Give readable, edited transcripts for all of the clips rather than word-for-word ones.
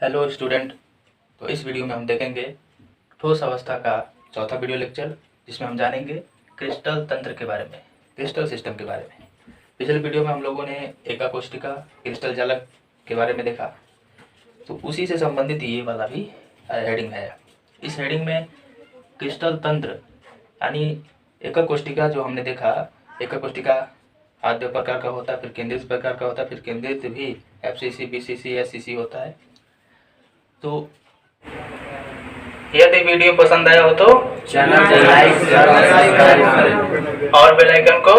Hello student. तो इस video में हम देखेंगे ठोस अवस्था का चौथा वीडियो लेक्चर, जिसमें हम जानेंगे क्रिस्टल तंत्र के बारे में, क्रिस्टल सिस्टम के बारे में। पिछले वीडियो में हम लोगों ने एका कोष्टिका, क्रिस्टल जालक के बारे में देखा, तो उसी से संबंधित ये वाला भी हेडिंग है। इस हेडिंग में क्रिस्टल तंत्र यानी एका कोष्टिका जो हमने देखा, एका कोष्टिका आद्य प्रकार का होता है, फिर केंद्रित प्रकार का होता है, फिर केंद्रित भी FCC, BCC, SCC होता है। तो यदि वीडियो पसंद आया हो तो चैनल को लाइक करें और बेल आइकन को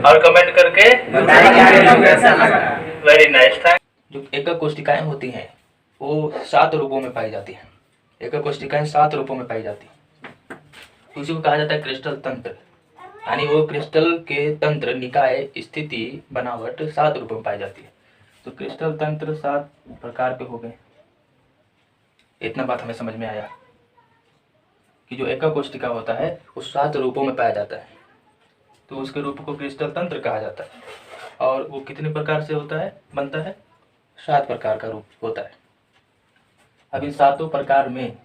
और कमेंट करके कैसा लगा। Very nice, thank. जो एकक कोष्टिकाएं होती हैं वो 7 रूपों में पाई जाती हैं। एकक कोष्टिकाएं 7 रूपों में पाई जाती हैं। उसी को कहा जाता है क्रिस्टल तंत्र, यानी वो क्रिस्टल के तंत्र, निकाय, स्थिति, बनावट 7 रूपों में पाई जाती है। तो क्रिस्टल तंत्र 7 प्रकार के हो गए। इतना बात हमें समझ में आया कि जो एकक कोष्टिका होता है वो 7 रूपों में पाया जाता है, तो उसके रूप को क्रिस्टल तंत्र कहा जाता है। और वो कितने प्रकार से होता है, बनता है? 7 प्रकार का रूप होता है। अब इन 7 प्रकार में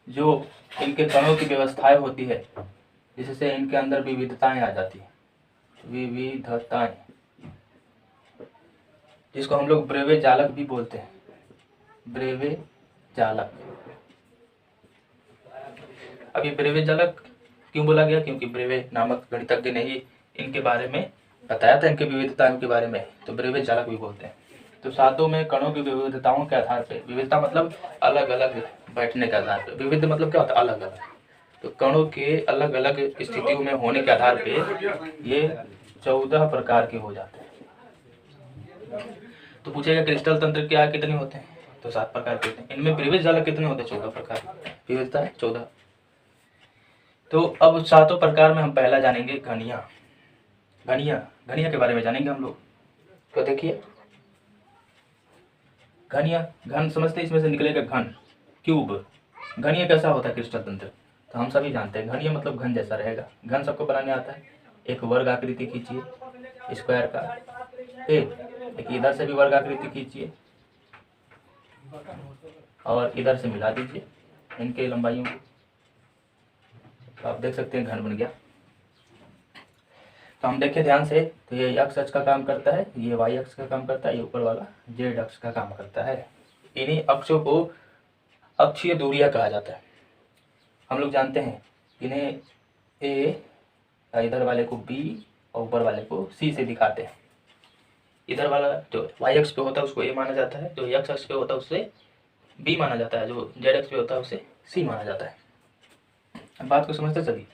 जो इनके कणों की व्यवस्थाएं होती है, जिससे इनके अंदर विविधताएं आ जाती है, विविधताएं, जिसको हम लोग ब्रेवे जालक भी बोलते हैं। ब्रेवे जालक। अब ये ब्रेवे जालक क्यों बोला गया? क्योंकि ब्रेवे नामक गणितज्ञ ने ही इनके बारे में बताया था, इनके विविधताओं के बारे में, तो ब्रेवे जालक भी बोलते हैं। तो 7 में कणों की विविधताओं के आधार पे, विविधता मतलब अलग अलग बैठने के आधार पे, विविध मतलब क्या होता है? अलग अलग। तो कणों के अलग अलग स्थितियों में होने के आधार पे ये 14 प्रकार के हो जाते हैं। तो पूछेगा क्रिस्टल तंत्र क्या कितने होते हैं? तो 7 प्रकार के होते हैं। इनमें ब्रेवे जालक कितने होते हैं? 14 प्रकार। विविधता है 14। तो अब 7 प्रकार में हम पहला जानेंगे घनिया। घनिया के बारे में जानेंगे हम लोग। तो देखिए, घनिया, घन समझते, इसमें से निकलेगा घन, क्यूब। घनिया कैसा होता है क्रिस्टल तंत्र? तो हम सभी जानते हैं घनिया मतलब घन जैसा रहेगा। घन सबको बनाने आता है। एक वर्ग आकृति खींचिए स्क्वायर का, एक इधर से भी वर्ग आकृति खींचिए और इधर से मिला दीजिए इनके लंबाइयों को, तो आप देख सकते हैं घन बन गया। तो हम देखें ध्यान से, तो ये x अक्ष का काम करता है, ये y अक्ष का काम करता है, ये ऊपर वाला z अक्ष का काम करता है। इन्हीं अक्षों को अक्षीय दूरियां कहा जाता है। हम लोग जानते हैं इन्हें a, इधर वाले को b और ऊपर वाले को c से दिखाते हैं। इधर वाला जो y अक्ष पे होता है उसको a माना जाता है, जो x अक्ष पे होता है उससे b माना जाता है, जो z अक्ष पे होता है उसे c माना जाता है। अब बात को समझते सभी?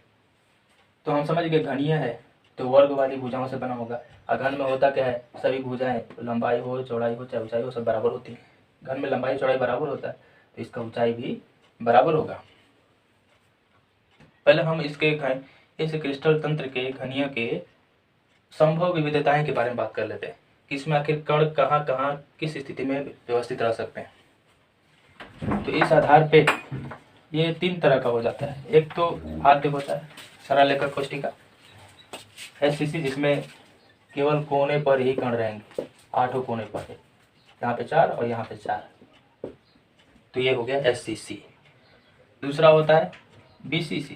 तो हम समझ गए घनिया है तो वर्ग वाली भुजाओं से बना होगा। घन में होता क्या है? सभी भुजाएं, लंबाई हो, चौड़ाई हो, चाहे ऊंचाई हो, सब बराबर होती है। घन में लंबाई चौड़ाई बराबर होता है, तो इसका ऊंचाई भी बराबर होगा। पहले हम इस क्रिस्टल तंत्र के घनिया के संभव विविधताएं के बारे में बात कर लेते हैं कि इसमें आखिर कण कहाँ कहाँ किस स्थिति में व्यवस्थित रह सकते हैं। तो इस आधार पे ये 3 तरह का हो जाता है। एक तो आद्य होता है, सरल एकक कोष्टिका, SCC, जिसमें केवल कोने पर ही कण रहेंगे, 8 कोने पर है, यहाँ पे 4 और यहाँ पे 4, तो ये हो गया SCC। दूसरा होता है BCC,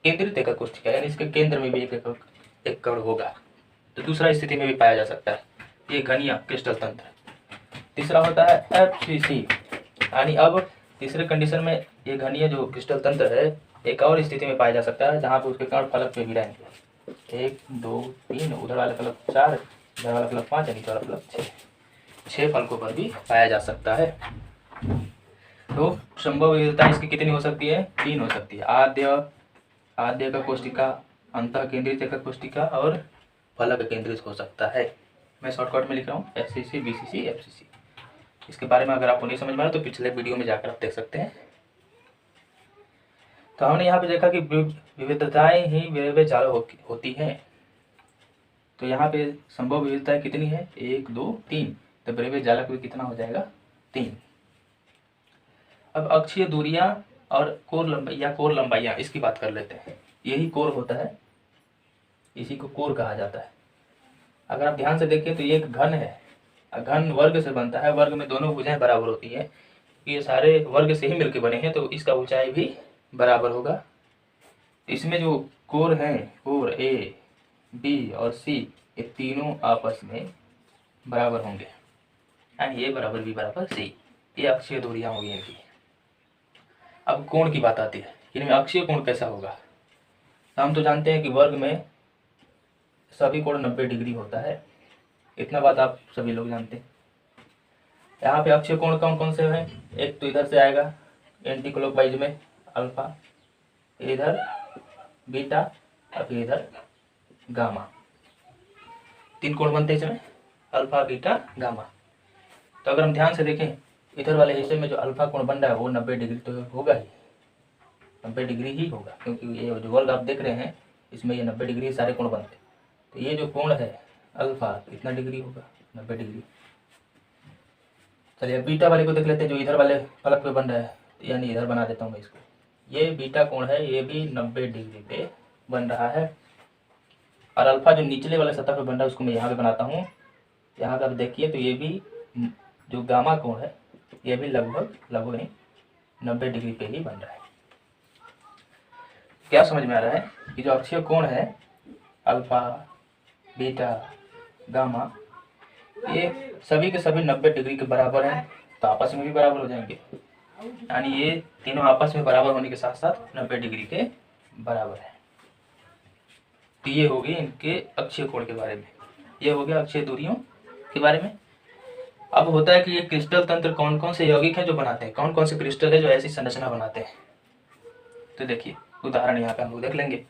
केंद्रित एकक कोष्टिका, यानी इसके केंद्र में भी एक कण होगा, तो दूसरा स्थिति में भी पाया जा सकता है, ये घनिया क्रिस्टल तंत्र। तीसरा होता है FCC, यानी अब तीसरे कंडीशन में ये घनिया जो क्रिस्टल तंत्र है एक और स्थिति में पाया जा सकता है, जहाँ पे उसके कण फलक पे भी रहेंगे, 1 2 3, उधर वाला फलक 4, इधर वाला फलक 5, नीचे वाला फलक 6 फलकों पर भी पाया जा सकता है। तो संभव विविधता इसकी कितनी हो सकती है? 3 हो सकती है। आद्य एकक कोष्टिका, अंतः केंद्रित एकक कोष्टिका और फलक केंद्रित हो सकता है। मैं शॉर्टकट में लिख रहा हूँ SCC, BCC, FCC। इसके बारे में अगर आपको नहीं समझ में आया तो पिछले वीडियो में जाकर आप देख सकते हैं। तो हमने यहाँ पे देखा कि विविधताएं ही ब्रेवे जालक होती हैं। तो यहाँ पे संभव विविधताएं कितनी है? 1 2 3, तो ब्रेवे जालक भी कितना हो जाएगा? 3। अब अक्षीय दूरियां और कोर लंबाइयां, इसकी बात कर लेते हैं। यही कोर होता है, इसी को कोर कहा जाता है। अगर आप ध्यान से देखें तो ये एक घन है, घन वर्ग से बनता है, वर्ग में दोनों भुजाएं बराबर होती हैं, ये सारे वर्ग से ही मिलकर बने हैं, तो इसका ऊंचाई भी बराबर होगा। इसमें जो कोण हैं, कोण ए बी और सी, ये तीनों आपस में बराबर होंगे, यानी ए बराबर बी बराबर सी, ये अक्षीय दूरियां होंगी इनकी। अब कोण की बात आती है, इनमें अक्षीय कोण कैसा होगा। हम तो जानते हैं कि वर्ग में सभी कोण 90 डिग्री होता है, इतना बात आप सभी लोग जानते हैं। यहाँ पे अक्षीय कोण कौन कौन से हैं, एक तो इधर से आएगा एंटी क्लॉकवाइज में अल्फा, इधर बीटा और फिर इधर गामा, 3 कोण बनते हैं इसमें, अल्फा बीटा गामा। तो अगर हम ध्यान से देखें, इधर वाले हिस्से में जो अल्फा कोण बन रहा है वो 90 डिग्री तो होगा ही, 90 डिग्री ही होगा, क्योंकि ये जो वर्ग आप देख रहे हैं इसमें ये 90 डिग्री सारे कोण बनते हैं। तो ये जो कोण है अल्फा कितना डिग्री होगा, 90 डिग्री। चलिए बीटा वाले को देख लेते हैं, जो इधर वाले फलक पे बन रहा है, यानी इधर बना देता हूँ मैं इसको। ये बीटा कोण है, ये भी 90 डिग्री पे बन रहा है। और अल्फा जो निचले वाले सतह पे बन रहा है उसको मैं यहाँ पे बनाता हूँ। यहाँ पे आप देखिए तो ये भी जो गामा कोण है ये भी लगभग नहीं 90 डिग्री पे ही बन रहा है। क्या समझ में आ रहा है कि जो अक्षीय कोण है अल्फा बीटा गामा, ये सभी के सभी 90 डिग्री के बराबर हैं, तो आपस में भी बराबर हो जाएंगे, यानी ये तीनों आपस में बराबर होने के साथ साथ 90 डिग्री के बराबर है। तो ये हो गई इनके अक्षीय कोण के बारे में, ये हो गया अक्षीय दूरियों के बारे में। अब होता है कि ये क्रिस्टल तंत्र कौन कौन से यौगिक हैं जो बनाते हैं, कौन कौन से क्रिस्टल है जो ऐसी संरचना बनाते हैं। तो देखिए उदाहरण यहाँ पे हम लोग देख लेंगे।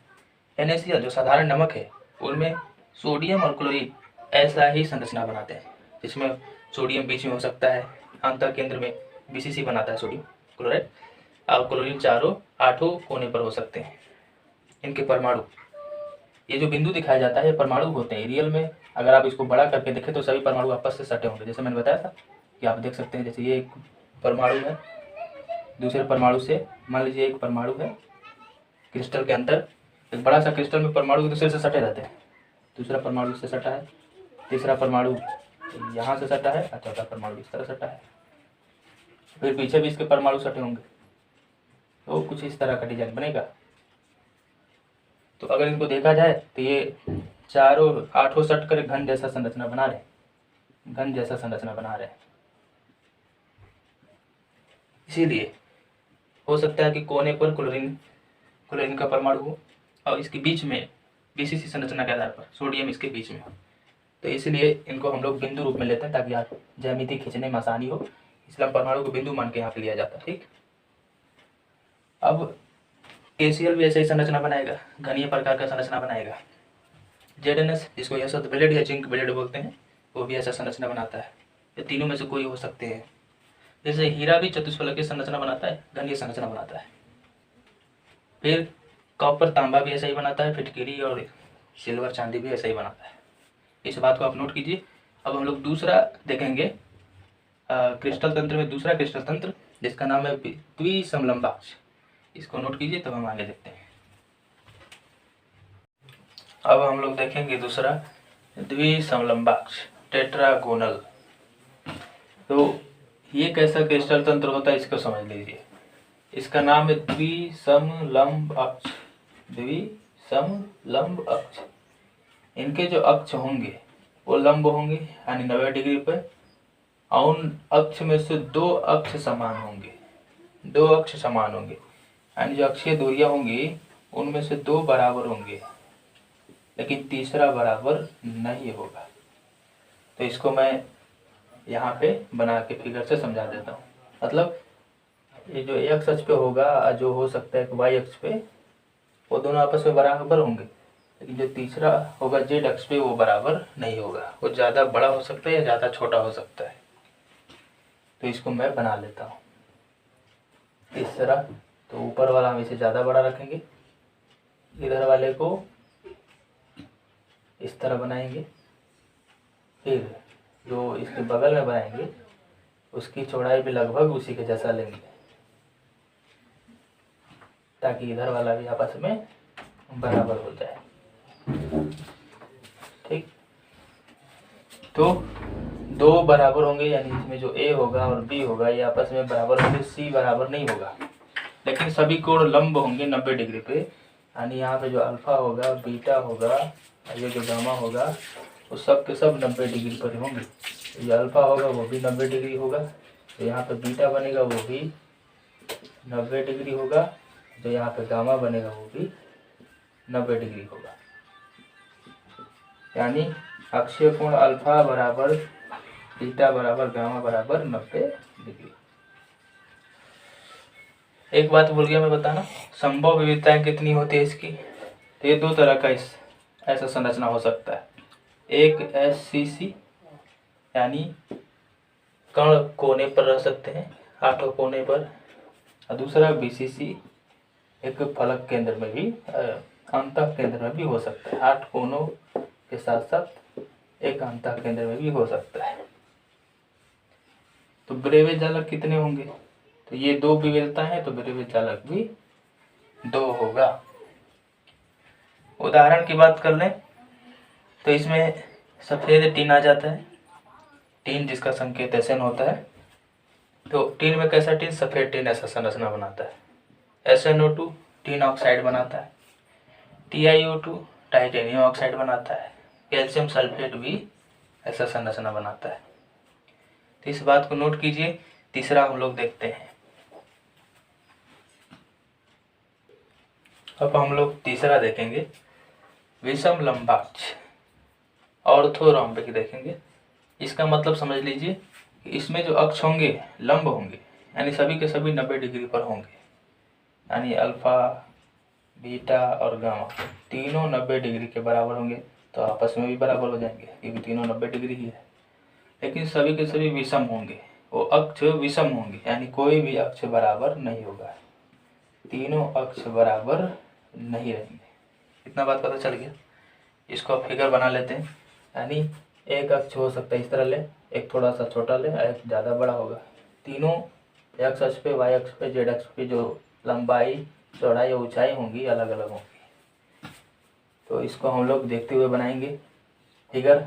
NaCl जो साधारण नमक है उनमें सोडियम और क्लोरीन ऐसा ही संरचना बनाते हैं, जिसमें सोडियम बीच में हो सकता है, अंतर केंद्र में BCC बनाता है सोडियम क्लोराइड, और क्लोरीन चारों 8 कोने पर हो सकते हैं। इनके परमाणु, ये जो बिंदु दिखाया जाता है ये परमाणु होते हैं। रियल में अगर आप इसको बड़ा करके देखें तो सभी परमाणु आपस से सटे होंगे, जैसे मैंने बताया था कि आप देख सकते हैं। जैसे ये एक परमाणु है, दूसरे परमाणु से मान लीजिए एक परमाणु है क्रिस्टल के अंदर, एक बड़ा सा क्रिस्टल में परमाणु एक दूसरे से सटे रहते हैं, दूसरा परमाणु इससे सटा है, तीसरा परमाणु यहाँ से सटा है, और चौथा परमाणु इस तरह सटा है, फिर पीछे भी इसके परमाणु सटे होंगे, तो कुछ इस तरह का डिजाइन बनेगा। तो अगर इनको देखा जाए तो ये चारों 8 सट कर घन जैसा संरचना बना रहे हैं, घन जैसा संरचना बना रहे हैं। इसीलिए हो सकता है कि कोने पर क्लोरीन का परमाणु हो और इसके बीच में BCC संरचना के आधार पर सोडियम इसके बीच में हो, तो इसलिए इनको हम लोग बिंदु रूप में लेते हैं ताकि आप ज्यामिति खींचने में आसानी हो, इसलिए हम परमाणु को बिंदु मान के यहाँ पे लिया जाता है। ठीक, अब KCl भी ऐसे ही संरचना बनाएगा, घनीय प्रकार का संरचना बनाएगा। ZnS जिसको यह शब्द ब्लेड या जिंक ब्लेड बोलते हैं, वो भी ऐसा संरचना बनाता है। ये तीनों में से कोई हो सकते हैं। जैसे हीरा भी चतुष्फलकीय संरचना बनाता है, घनीय संरचना बनाता है। फिर कॉपर तांबा भी ऐसा ही बनाता है, फिटकिरी और सिल्वर चांदी भी ऐसा ही बनाता है। इस बात को आप नोट कीजिए। अब हम लोग दूसरा देखेंगे क्रिस्टल तंत्र में, दूसरा क्रिस्टल तंत्र जिसका नाम है द्विसमलंबाक्ष। इसको नोट कीजिए तब हम आगे देखते हैं। अब हम लोग देखेंगे दूसरा द्विसमलंबाक्ष टेट्रागोनल। तो ये कैसा क्रिस्टल तंत्र होता है इसको समझ लीजिए। इसका नाम है द्विसमलंब अक्ष। द्विसमलंब अक्ष, इनके जो अक्ष होंगे वो लंब होंगे यानी 90 डिग्री पर, और उन अक्ष में से 2 अक्ष समान होंगे, 2 अक्ष समान होंगे, यानी जो अक्षीय दूरियां होंगी उनमें से 2 बराबर होंगे, लेकिन तीसरा बराबर नहीं होगा। तो इसको मैं यहाँ पे बना के फिगर से समझा देता हूँ। मतलब ये जो x अक्ष पे होगा, जो हो सकता है कि y अक्ष पे, वो दोनों आपस में बराबर होंगे, लेकिन जो तीसरा होगा z अक्ष पे वो बराबर नहीं होगा, वो ज़्यादा बड़ा हो सकता है या ज़्यादा छोटा हो सकता है। तो इसको मैं बना लेता हूँ इस तरह। तो ऊपर वाला हम इसे ज़्यादा बड़ा रखेंगे, इधर वाले को इस तरह बनाएंगे, फिर जो इसके बगल में बनाएंगे उसकी चौड़ाई भी लगभग उसी के जैसा लेंगे, ताकि इधर वाला भी आपस में बराबर हो जाए। ठीक, तो दो बराबर होंगे, यानी इसमें जो ए होगा और बी होगा ये आपस में बराबर होंगे, सी बराबर नहीं होगा, लेकिन सभी कोण लंब होंगे 90 डिग्री पे। यानी यहाँ पे जो अल्फा होगा, बीटा होगा और ये जो गामा होगा वो सब के सब 90 डिग्री पर होंगे। ये अल्फा होगा वो भी 90 डिग्री होगा, तो यहाँ पे बीटा बनेगा वो भी 90 डिग्री होगा, जो यहाँ पे गामा बनेगा वो भी 90 डिग्री होगा। यानी अक्षीय कोण अल्फा बराबर बीटा बराबर गामा बराबर 90 डिग्री। एक बात भूल गया मैं बताना, संभव विविधताएं कितनी होती है इसकी। तो ये दो तरह का ऐसा संरचना हो सकता है। एक SCC यानी कण कोने पर रह सकते हैं, 8 कोने पर, और दूसरा BCC एक फलक केंद्र में भी अंतः केंद्र में भी हो सकता है। 8 कोनों के साथ साथ एक अंतः केंद्र में भी हो सकता है। तो ब्रेवे जालक कितने होंगे, तो ये दो विविधता है, तो ब्रेवे जालक भी 2 होगा। उदाहरण की बात कर लें तो इसमें सफेद टीन आ जाता है, टीन जिसका संकेत SN होता है। तो टीन में कैसा टीन, सफेद टीन ऐसा संरचना बनाता है। SnO2 टीन ऑक्साइड बनाता है, TiO2 टाइटेनियम ऑक्साइड बनाता है, कैल्शियम सल्फेट भी ऐसा संरचना बनाता है। तो इस बात को नोट कीजिए। तीसरा हम लोग देखते हैं। अब हम लोग तीसरा देखेंगे, विषम लंबाक्ष ऑर्थोरोम्बिक देखेंगे। इसका मतलब समझ लीजिए कि इसमें जो अक्ष होंगे लंब होंगे, यानी सभी के सभी 90 डिग्री पर होंगे। यानी अल्फा, बीटा और गामा तीनों 90 डिग्री के बराबर होंगे, तो आपस में भी बराबर हो जाएंगे क्योंकि तीनों 90 डिग्री ही है। लेकिन सभी के सभी विषम होंगे, वो अक्ष विषम होंगे, यानी कोई भी अक्ष बराबर नहीं होगा, तीनों अक्ष बराबर नहीं रहेंगे। इतना बात पता चल गया। इसको आप फिगर बना लेते हैं। यानी एक अक्ष हो सकता है इस तरह ले, एक थोड़ा सा छोटा ले, एक ज़्यादा बड़ा होगा। तीनों एक्स अक्ष पे, वाई अक्ष पे, जेड अक्ष पे जो लंबाई, चौड़ाई और ऊंचाई होंगी अलग अलग होंगी। तो इसको हम लोग देखते हुए बनाएंगे फिगर।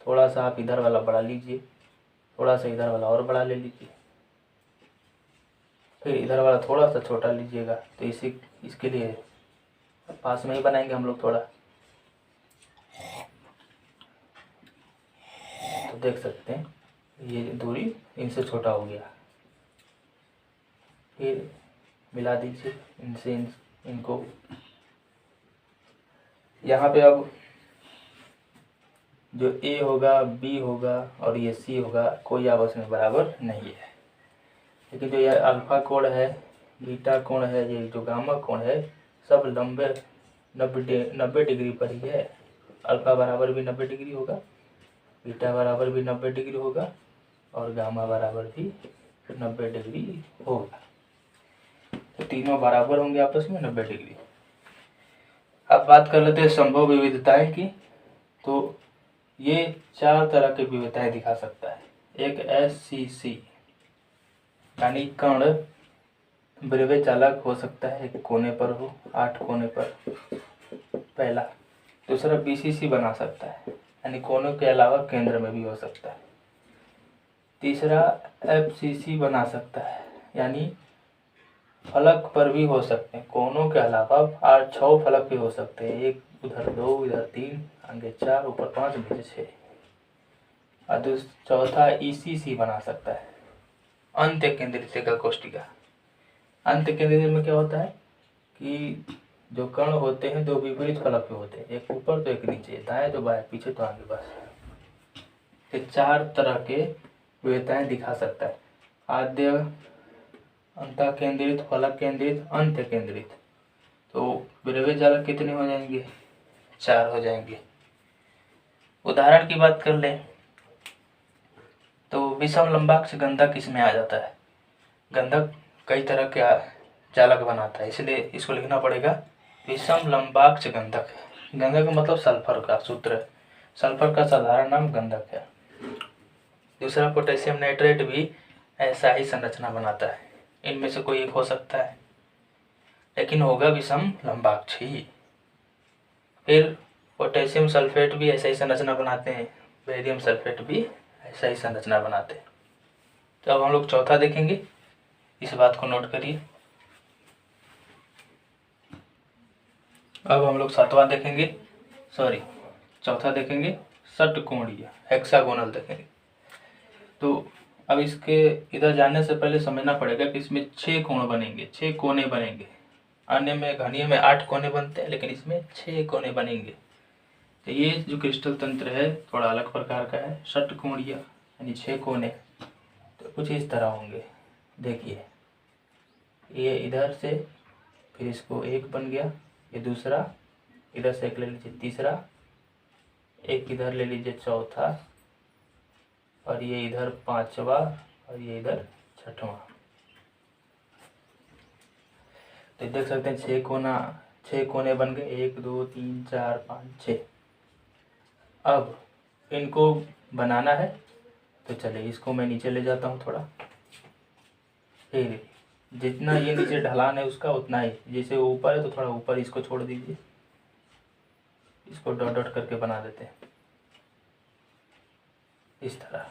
थोड़ा सा आप इधर वाला बढ़ा लीजिए, थोड़ा सा इधर वाला और बड़ा ले लीजिए, फिर इधर वाला थोड़ा सा छोटा लीजिएगा। तो इसके लिए पास में ही बनाएंगे हम लोग थोड़ा। तो देख सकते हैं ये दूरी इनसे छोटा हो गया। फिर मिला दीजिए इनसे इनको। यहाँ पे अब जो A होगा, B होगा और ये C होगा, कोई आपस में बराबर नहीं है। लेकिन जो ये अल्फा कोण है, बीटा कोण है, ये जो गामा कोण है, सब लंबे 90 डिग्री पर ही है। अल्फा बराबर भी 90 डिग्री होगा, बीटा बराबर भी 90 डिग्री होगा और गामा बराबर भी 90 डिग्री होगा। तो तीनों बराबर होंगे आपस में 90 डिग्री। अब बात कर लेते हैं संभव विविधताएं की। तो ये 4 तरह की विविधताएं दिखा सकता है। एक SCC यानी कण ब्रेवे चालक हो सकता है, एक कोने पर हो, 8 कोने पर, पहला। दूसरा BCC बना सकता है, यानी कोनों के अलावा केंद्र में भी हो सकता है। तीसरा FCC बना सकता है, यानी फलक पर भी हो सकते हैं, कोनों के अलावा 6 फलक भी हो सकते हैं, एक उधर 2, इधर 3, आगे 4, ऊपर 5, नीचे 6। और चौथा ECC बना सकता है, अंत्य केंद्रित एकल कोष्ठिका। अंत्य केंद्रित में क्या होता है कि जो कण होते हैं 2 विपरीत फलक पे होते हैं, एक ऊपर तो एक नीचे, दाएं तो बाएं, पीछे तो आगे, बस। ये 4 तरह के विविधताएं दिखा सकता है। आद्य, अंतः केंद्रित, फलक केंद्रित, अंत्य केंद्रित। तो ब्रेवे जालक कितने हो जाएंगे, 4 हो जाएंगे। उदाहरण की बात कर लें तो विषम लंबाक्ष गंधक इसमें आ जाता है। गंधक कई तरह के जालक बनाता है, इसलिए इसको लिखना पड़ेगा विषम लंबाक्ष गंधक। गंधक मतलब सल्फर का सूत्र है, सल्फर का साधारण नाम गंधक है। दूसरा पोटेशियम नाइट्रेट भी ऐसा ही संरचना बनाता है। इनमें से कोई एक हो सकता है, लेकिन होगा विषम लंबाक्ष ही। फिर पोटेशियम सल्फेट भी ऐसा ही संरचना बनाते हैं, बेरियम सल्फेट भी सही संरचना बनाते हैं। तो अब हम लोग चौथा देखेंगे, इस बात को नोट करिए। अब हम लोग चौथा देखेंगे, षटकोणीय हेक्सागोनल देखेंगे। तो अब इसके इधर जाने से पहले समझना पड़ेगा कि इसमें 6 कोण बनेंगे, 6 कोने बनेंगे। अन्य में घनीय में 8 कोने बनते हैं, लेकिन इसमें 6 कोने बनेंगे। तो ये जो क्रिस्टल तंत्र है थोड़ा अलग प्रकार का है, षटकोणीय यानी 6 कोने। तो कुछ इस तरह होंगे, देखिए ये इधर से, फिर इसको एक बन गया, ये दूसरा, इधर से एक ले लीजिए तीसरा, एक इधर ले लीजिए चौथा, और ये इधर पांचवा, और ये इधर छठवां। तो देख सकते हैं 6 कोने बन गए, 1 2 3 4 5 6। अब इनको बनाना है, तो चलिए इसको मैं नीचे ले जाता हूँ थोड़ा। फिर जितना ये नीचे ढलान है उसका उतना ही, जैसे ऊपर है तो थोड़ा ऊपर इसको छोड़ दीजिए, इसको डॉट डॉट करके बना देते हैं इस तरह,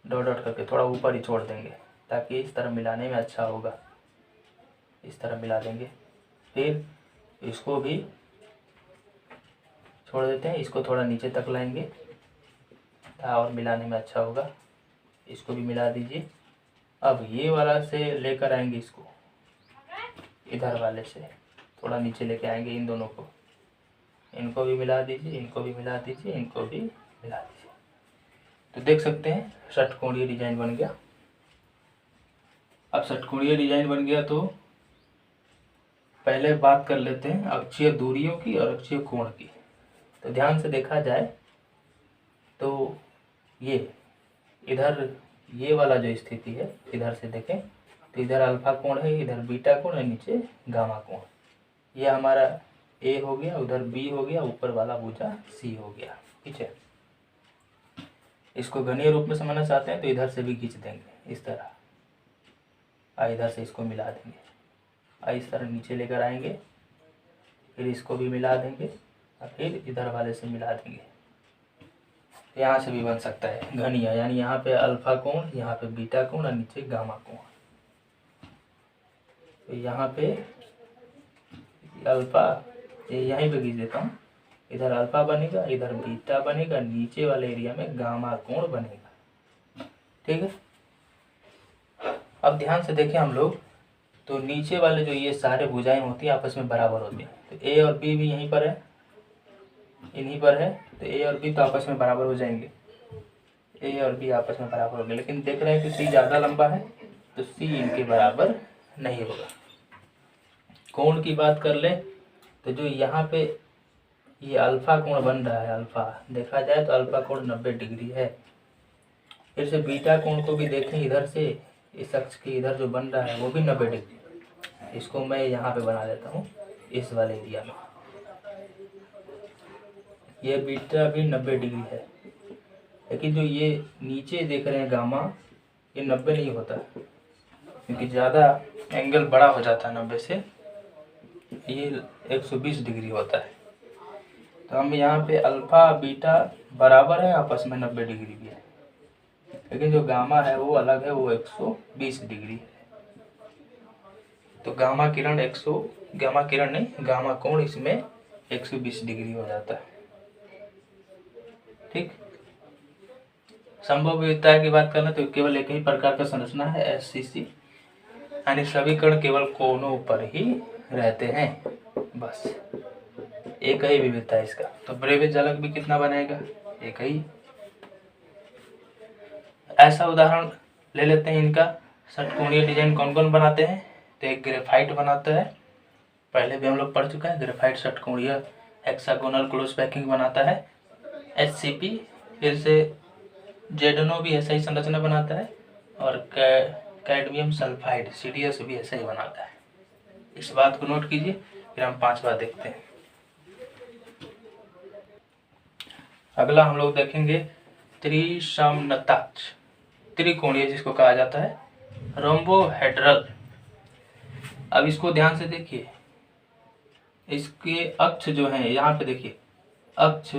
डॉट डॉट करके थोड़ा ऊपर ही छोड़ देंगे ताकि इस तरह मिलाने में अच्छा होगा। इस तरह मिला देंगे, फिर इसको भी छोड़ देते हैं, इसको थोड़ा नीचे तक लाएंगे और मिलाने में अच्छा होगा। इसको भी मिला दीजिए। अब ये वाला से लेकर आएंगे इसको, इधर वाले से थोड़ा नीचे लेके आएंगे इन दोनों को, इनको भी मिला दीजिए, इनको भी मिला दीजिए, इनको भी मिला दीजिए। तो देख सकते हैं षटकोणीय डिजाइन बन गया। अब षटकोणीय डिजाइन बन गया तो पहले बात कर लेते हैं अक्षीय दूरियों की और अक्षीय कोण की। तो ध्यान से देखा जाए तो ये इधर ये वाला जो स्थिति है, इधर से देखें तो इधर अल्फा कोण है, इधर बीटा कोण है, नीचे गामा कोण। ये हमारा ए हो गया, उधर बी हो गया, ऊपर वाला भुजा सी हो गया। ठीक है, इसको घनीय रूप में समझना चाहते हैं तो इधर से भी खींच देंगे इस तरह, इधर से इसको मिला देंगे, इस तरह नीचे लेकर आएंगे, फिर इसको भी मिला देंगे और फिर इधर वाले से मिला देंगे। यहाँ से भी बन सकता है घनीय, यानी यहाँ पे अल्फा कोण, यहाँ पे बीटा कोण और नीचे गामा कोण। तो यहाँ पे अल्फा, यहीं पे खींच देता हूँ, इधर अल्फा बनेगा, इधर बीटा बनेगा, नीचे वाले एरिया में गामा कोण बनेगा। ठीक है, अब ध्यान से देखें हम लोग, तो नीचे वाले जो ये सारे भुजाएं होती हैं आपस में बराबर होती हैं। तो ए और बी भी यहीं पर है, इन्हीं पर है, तो ए और बी तो आपस में बराबर हो जाएंगे, ए और बी आपस में बराबर हो गए। लेकिन देख रहे हैं कि सी ज़्यादा लंबा है तो सी इनके बराबर नहीं होगा। कोण की बात कर ले तो जो यहाँ पे ये अल्फा कोण बन रहा है, अल्फा देखा जाए तो अल्फा कोण 90 डिग्री है। फिर से बीटा कोण को भी देखें, इधर से इस अक्ष के इधर जो बन रहा है वो भी 90 डिग्री। इसको मैं यहाँ पे बना देता हूँ इस वाले एरिया में, ये बीटा भी 90 डिग्री है। लेकिन जो ये नीचे देख रहे हैं गामा, ये 90 नहीं होता क्योंकि ज़्यादा एंगल बड़ा हो जाता है 90 से, ये 120 डिग्री होता है। तो हम यहाँ पे अल्फा बीटा बराबर है आपस में, 90 डिग्री भी है, लेकिन जो गामा है वो अलग है, वो 120 डिग्री है। तो गामा किरण नहीं, गामा कोण इसमें 120 डिग्री हो जाता है। ठीक, संभव विविधता की बात करें तो केवल एक ही प्रकार का संरचना है, एससीसी, यानी सभी कण केवल कोनों पर ही रहते हैं, बस एक ही विविधता है इसका। तो ब्रेविज जालक भी कितना बनेगा, एक ही। ऐसा उदाहरण ले लेते हैं इनका, षटकोणीय डिजाइन कौन कौन बनाते हैं। तो एक ग्रेफाइट बनाता है, पहले भी हम लोग पढ़ चुका है, ग्रेफाइट षटकोणीय हेक्सागोनल क्लोज पैकिंग बनाता है। एचसीपी, फिर से जेडनो भी ऐसा ही संरचना बनाता है, और कैडमियम सल्फाइड सीडीएस भी ऐसा ही बनाता है। इस बात को नोट कीजिए। फिर हम 5वां देखते हैं। अगला हम लोग देखेंगे त्रिसमनताक्ष, त्रिकोणीय जिसको कहा जाता है, रोम्बोहेड्रल। अब इसको ध्यान से देखिए, इसके अक्ष जो हैं यहाँ पे देखिए, अक्ष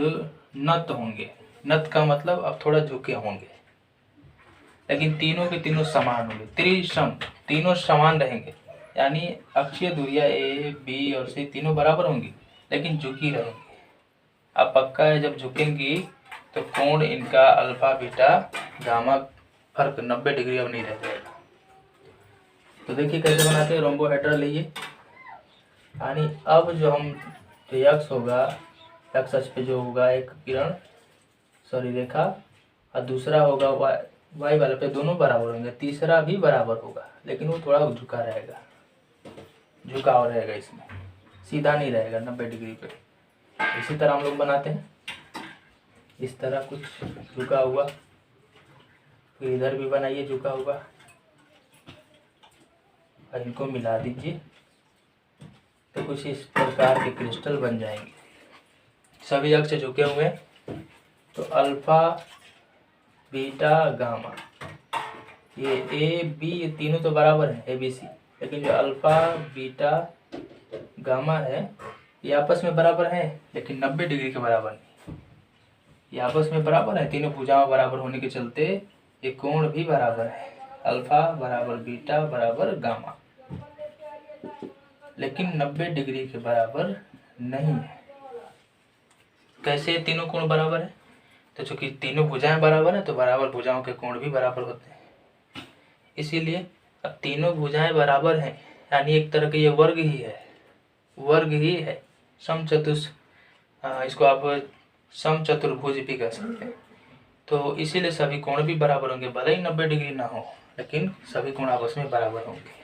नत होंगे, नत का मतलब अब थोड़ा झुके होंगे, लेकिन तीनों के तीनों समान होंगे, त्रिसम, तीनों समान रहेंगे। यानी अक्षीय दूरियां ए बी और सी तीनों बराबर होंगी लेकिन झुकी रहेंगी। अब पक्का है जब झुकेंगी तो कोण इनका अल्फा बीटा गामा फर्क 90 डिग्री अब नहीं रह जाएगा। तो देखिए कैसे बनाते हैं। रोम्बोहेड्रल लिए, यानी अब जो हम जो यक्स होगा, यक्स अक्ष पे जो होगा एक किरण सॉरी रेखा, और दूसरा होगा वाई वाले पे, दोनों बराबर होंगे। तीसरा भी बराबर होगा लेकिन वो थोड़ा झुका रहेगा, झुकाव रहेगा, इसमें सीधा नहीं रहेगा 90 डिग्री पे। इसी तरह हम लोग बनाते हैं, इस तरह कुछ झुका हुआ, फिर इधर भी बनाइए झुका हुआ, और इनको मिला दीजिए तो कुछ इस प्रकार के क्रिस्टल बन जाएंगे। सभी अक्ष झुके हुए हैं तो अल्फा बीटा गामा, ये ए बी ये तीनों तो बराबर हैं, ए बी सी, लेकिन जो अल्फा बीटा गामा है ये आपस में बराबर हैं लेकिन 90 डिग्री के बराबर नहीं। ये आपस में बराबर है, तीनों भुजाएं बराबर होने के चलते ये कोण भी बराबर है, अल्फा बराबर बीटा बराबर गामा, लेकिन 90 डिग्री के बराबर नहीं है। कैसे तीनों कोण बराबर है? तो चूंकि तीनों भुजाएं बराबर है तो बराबर भुजाओं के कोण भी बराबर होते हैं। इसीलिए अब तीनों भुजाएं बराबर हैं, यानी एक तरह का ये वर्ग ही है, वर्ग ही है, इसको आप समचतुर्भुज भी कह सकते हैं। तो इसीलिए सभी कोण भी बराबर होंगे, भले ही 90 डिग्री ना हो लेकिन सभी कोण आपस में बराबर होंगे।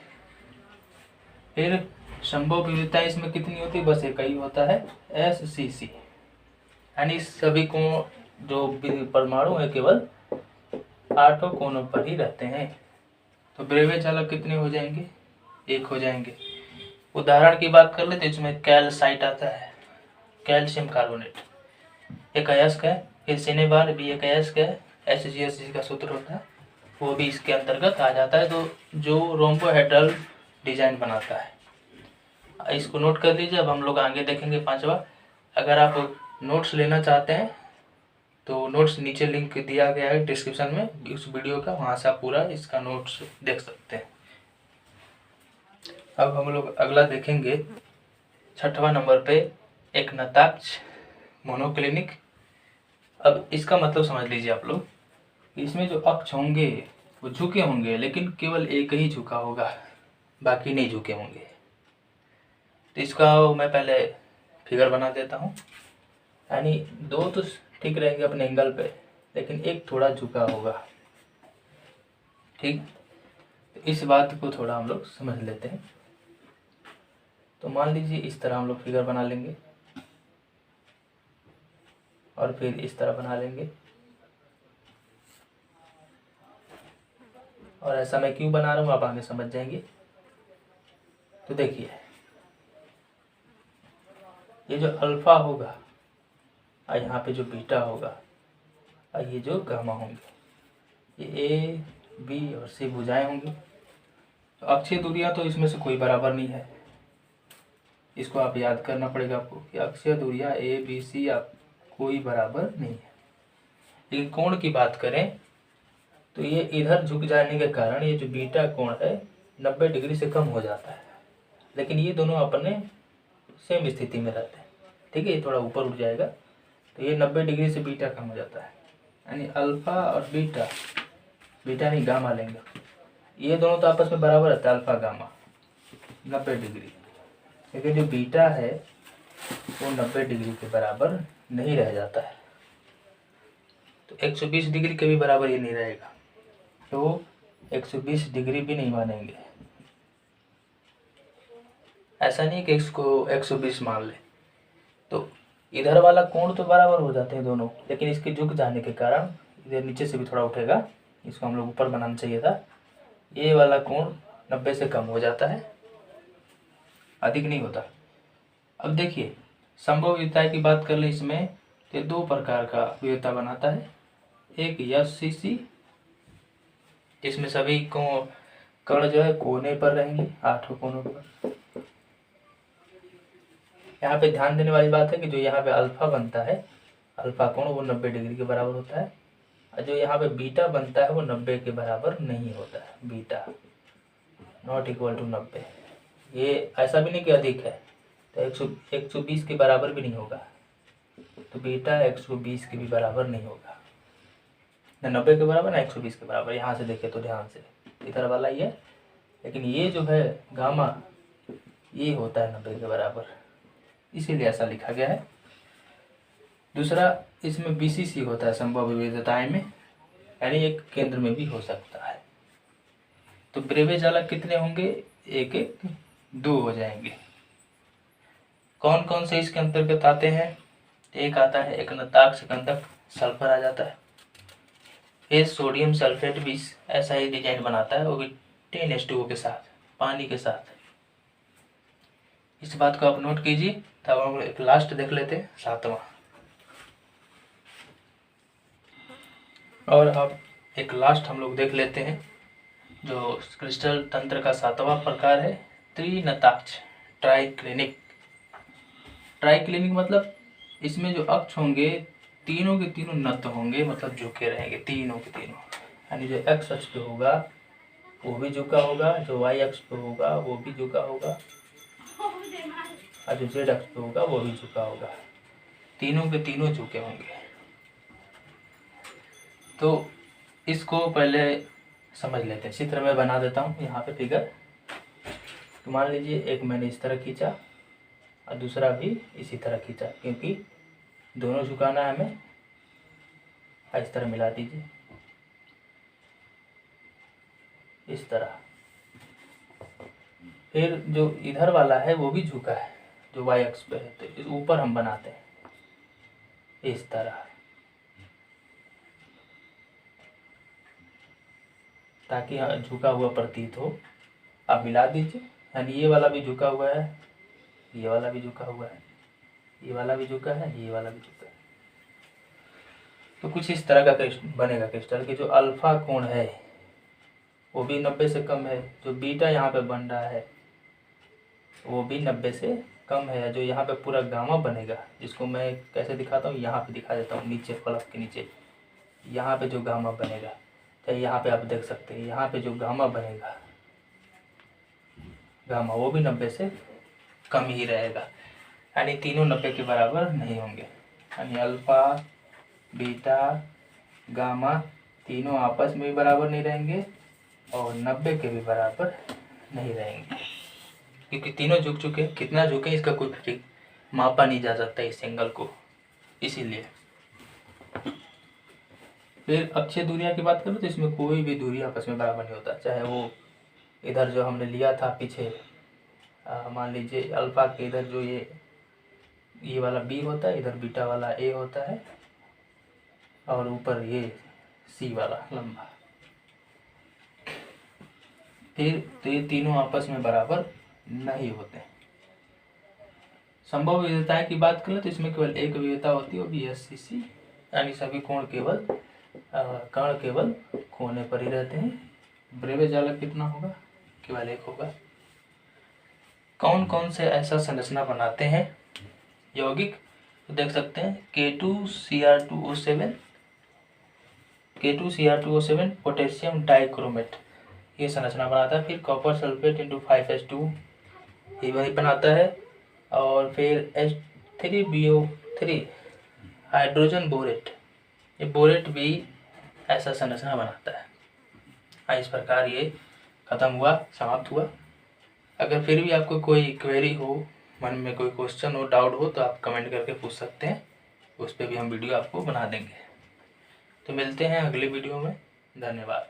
फिर संभव विविधता इसमें कितनी होती है? बस एक ही होता है, SCC, यानी सभी कोण जो परमाणु है केवल 8 कोणों पर ही रहते हैं। तो ब्रेवे चालक कितने हो जाएंगे? 1 हो जाएंगे। उदाहरण की बात कर लेते, इसमें कैल्साइट आता है, कैल्शियम कार्बोनेट, एक अयस्क है, फिर सिनेबार भी एक अयस्क है, HGS का सूत्र होता है, वो भी इसके अंतर्गत आ जाता है। तो जो रोम्बोहेड्रल डिजाइन बनाता है, इसको नोट कर लीजिए। अब हम लोग आगे देखेंगे 5वां। अगर आप नोट्स लेना चाहते हैं तो नोट्स नीचे लिंक दिया गया है डिस्क्रिप्शन में इस वीडियो का, वहाँ से आप पूरा इसका नोट्स देख सकते हैं। अब हम लोग अगला देखेंगे 6वां नंबर पे, एक नताक्ष मोनोक्लिनिक। अब इसका मतलब समझ लीजिए आप लोग, इसमें जो अक्ष होंगे वो झुके होंगे लेकिन केवल एक ही झुका होगा, बाकी नहीं झुके होंगे। तो इसका मैं पहले फिगर बना देता हूँ, यानी दो तो ठीक रहेंगे अपने एंगल पे लेकिन एक थोड़ा झुका होगा, ठीक। तो इस बात को थोड़ा हम लोग समझ लेते हैं। तो मान लीजिए इस तरह हम लोग फिगर बना लेंगे और फिर इस तरह बना लेंगे, और ऐसा मैं क्यों बना रहा हूँ आप आगे समझ जाएंगे। तो देखिए ये जो अल्फा होगा और यहाँ पे जो बीटा होगा और ये जो गामा होंगे, ये ए बी और सी भुजाएं होंगी। तो अक्षीय दूरियां तो इसमें से कोई बराबर नहीं है, इसको आप याद करना पड़ेगा आपको कि अक्षीय दूरियां ए बी सी आप कोई बराबर नहीं है। लेकिन कोण की बात करें तो ये इधर झुक जाने के कारण ये जो बीटा कोण है 90 डिग्री से कम हो जाता है, लेकिन ये दोनों अपने सेम स्थिति में रहते हैं, ठीक है। ये थोड़ा ऊपर उठ जाएगा तो ये 90 डिग्री से बीटा कम हो जाता है, यानी अल्फा और बीटा, बीटा नहीं गामा लेंगे, ये दोनों तो आपस में बराबर रहता है, अल्फा गामा 90 डिग्री, लेकिन जो बीटा है वो 90 डिग्री के बराबर नहीं रह जाता है। तो 120 डिग्री के भी बराबर ये नहीं रहेगा, तो 120 डिग्री भी नहीं मानेंगे। ऐसा नहीं कि इसको 120 मान ले, तो इधर वाला कोण तो बराबर हो जाते हैं दोनों, लेकिन इसके झुक जाने के कारण इधर नीचे से भी थोड़ा उठेगा, इसको हम लोग ऊपर बनाना चाहिए था। ये वाला कोण 90 से कम हो जाता है, अधिक नहीं होता। अब देखिए संभव विविधता की बात कर ले, इसमें तो 2 प्रकार का विविधता बनाता है। एक SCC, इसमें सभी कण जो है कोने पर रहेंगे, 8 कोनों पर। यहाँ पे ध्यान देने वाली बात है कि जो यहाँ पे अल्फा बनता है अल्फा कोण वो 90 डिग्री के बराबर होता है, और जो यहाँ पे बीटा बनता है वो 90 के बराबर नहीं होता है। Beta not equal to 90। ये ऐसा भी नहीं कि अधिक है, तो 120 के बराबर भी नहीं होगा, तो बीटा 120 के भी बराबर नहीं होगा, ना 90 के बराबर ना 120 के बराबर। यहाँ से देखे तो ध्यान से, इधर वाला ये, लेकिन ये जो है गामा ये होता है 90 के बराबर, इसीलिए ऐसा लिखा गया है। दूसरा, इसमें BCC होता है संभव विविधताएं में, यानी एक केंद्र में भी हो सकता है। तो ब्रेवे जालक कितने होंगे? एक एक 2 हो जाएंगे। कौन कौन से इसके अंतर्गत आते हैं? एक आता है एक नताक्ष गंधक, सल्फर आ जाता है। फिर सोडियम सल्फेट भी ऐसा ही डिजाइन बनाता है, वो भी 10H2O के साथ, पानी के साथ। इस बात को आप नोट कीजिए। तब हम एक लास्ट देख लेते हैं, 7वां। और अब एक लास्ट हम लोग देख लेते हैं, जो क्रिस्टल तंत्र का 7वां प्रकार है त्रिनताक्ष ट्राइक्लिनिक। ट्राइक्लिनिक मतलब इसमें जो अक्ष होंगे तीनों के तीनों नत होंगे, मतलब झुके रहेंगे तीनों के तीनों। यानी जो एक्स अक्ष पे होगा वो भी झुका होगा, जो वाई अक्ष पे होगा वो भी झुका होगा, और जो जेड अक्ष पे होगा वो भी झुका होगा। तीनों के तीनों झुके होंगे। तो इसको पहले समझ लेते हैं। चित्र में बना देता हूँ यहाँ पे फिगर। तो मान लीजिए एक मैंने इस तरह खींचा और दूसरा भी इसी तरह खींचा, क्योंकि दोनों झुकाना है हमें। इस तरह मिला दीजिए, इस तरह। फिर जो इधर वाला है वो भी झुका है, जो वाई अक्ष पे है, तो इस ऊपर हम बनाते हैं इस तरह, ताकि झुका हुआ प्रतीत हो। आप मिला दीजिए, यानी ये वाला भी झुका हुआ है, ये वाला भी झुका हुआ है, ये वाला भी झुका है, ये वाला भी झुका है। तो कुछ इस तरह का बनेगा क्रिस्टल कि जो अल्फा कोण है वो भी 90 से कम है, जो बीटा यहाँ पे बन रहा है वो भी 90 से कम है। जो यहाँ पे पूरा गामा बनेगा, जिसको मैं कैसे दिखाता हूँ, यहाँ पे दिखा देता हूँ, नीचे फलक के नीचे यहाँ पे जो गामा बनेगा, चाहे यहाँ पे आप देख सकते हैं, यहाँ पे जो गामा बनेगा, गामा वो भी 90 से कम ही रहेगा। यानी तीनों 90 के बराबर नहीं होंगे। यानी अल्फा, बीटा, गामा तीनों आपस में भी बराबर नहीं रहेंगे और 90 के भी बराबर नहीं रहेंगे, क्योंकि तीनों झुक चुके। कितना झुके इसका कोई मापा नहीं जा सकता इस एंगल को, इसीलिए। फिर अक्षीय दूरियां की बात करें तो इसमें कोई भी दूरी आपस में बराबर नहीं होता। चाहे वो इधर जो हमने लिया था पीछे, मान लीजिए अल्फा के इधर जो ये वाला बी होता है, इधर बीटा वाला ए होता है, और ऊपर ये सी वाला लंबा। फिर तो ये तीनों आपस में बराबर नहीं होते। संभव विविधताएं की बात करें तो इसमें केवल एक विविधता होती है, वो भी SCC, यानी सभी कोण केवल कण केवल कोने पर ही रहते हैं। ब्रेवे जालक कितना होगा? केवल एक होगा। कौन कौन से ऐसा संरचना बनाते हैं यौगिक? तो देख सकते हैं K2Cr2O7, K2Cr2O7 पोटेशियम डाइक्रोमेट, ये संरचना बनाता है। फिर कॉपर सल्फेट इंटू 5H2 ये वही बनाता है। और फिर H3BO3 हाइड्रोजन बोरेट, ये बोरेट भी ऐसा संरचना बनाता है। इस प्रकार ये खत्म हुआ, समाप्त हुआ। अगर फिर भी आपको कोई क्वेरी हो, मन में कोई क्वेश्चन हो, डाउट हो, तो आप कमेंट करके पूछ सकते हैं, उस पर भी हम वीडियो आपको बना देंगे। तो मिलते हैं अगले वीडियो में। धन्यवाद।